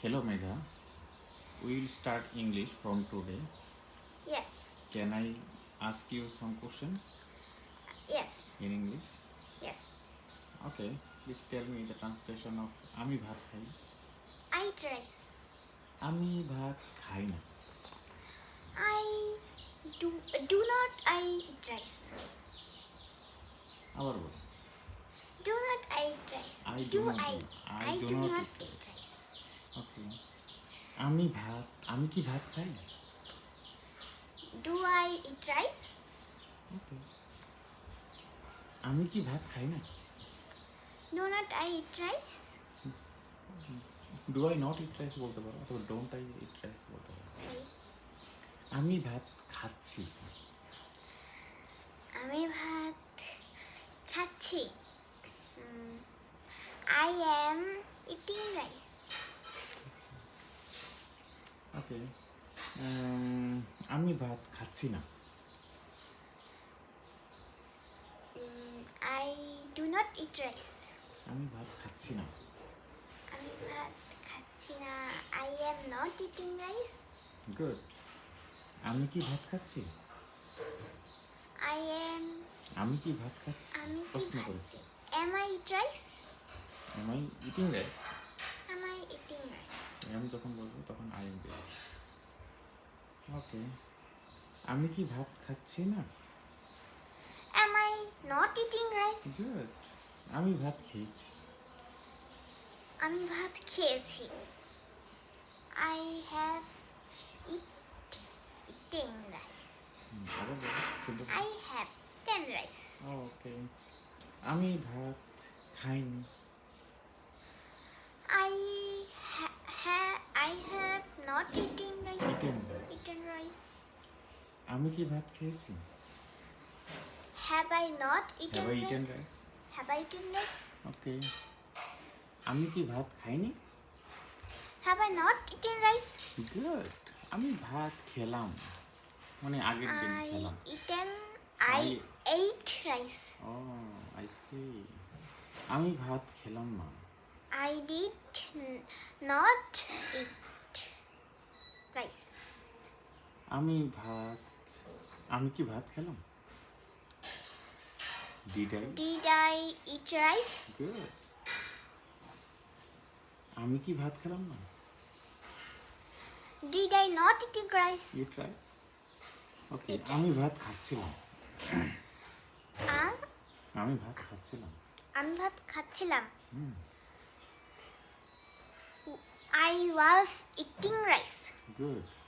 Hello, Megha. We'll start English from today. Yes. Can I ask you some question Yes. in English? Yes. Okay. Please tell me the translation of আমি ভাত খাই। I eat rice. আমি ভাত খাই না। I do not I eat rice. আবার বল। Do not I eat rice. I do not I? eat- I I do do not not eat eat rice. rice. Okay. আমি কি ভাত খাই? Do I eat rice? Okay. আমি কি ভাত খাই না? Do not I eat rice? Do I not eat rice বলতে পারো অথবা don't I eat rice বলতে পারো। Okay. আমি ভাত খাচ্ছি। আমি ভাত খাচ্ছি. I am eating rice. ওকে। আমি ভাত খাচ্ছি না। I do not eat rice. আমি ভাত খাচ্ছি না। আমি ভাত খাচ্ছি না. I am not eating rice. Good. আমি কি ভাত খাচ্ছি? I am. আমি কি ভাত খাচ্ছি? আমি কি প্রশ্ন খাচ্ছি? করেছি। Am I eat rice? Am I eating rice? Am I eating rice? আমি যখন বলবো তখন আই এম দেব। ওকে। আমি কি ভাত খাচ্ছি না? Am I not eating rice? Good. আমি ভাত খেয়েছি। আমি ভাত খেয়েছি. I have eaten rice. আবার বলো, শুনতে I have eaten rice. ওকে। আমি ভাত খাইনি। I have not eaten rice. Eaten rice. আমি কি ভাত খেয়েছি? Have I not eaten Have I rice? eaten rice? Have I eaten rice? ওকে। আমি কি ভাত খাইনি? Have I not eaten rice? Good. আমি ভাত খেলাম, মানে আগের দিন খেলাম। I ate rice. Oh I see. আমি ভাত খেলাম না। I did not eat rice. আমি কি ভাত খেলাম? Did I? Did I eat rice? Good. আমি কি ভাত খেলাম না? Did I not eat rice? Eat rice? Okay. Eat আমি ভাত খাচ্ছিলাম। আ- আমি ভাত খাচ্ছিলাম। আমি ভাত খাচ্ছিলাম. হুম। I was eating rice. Good.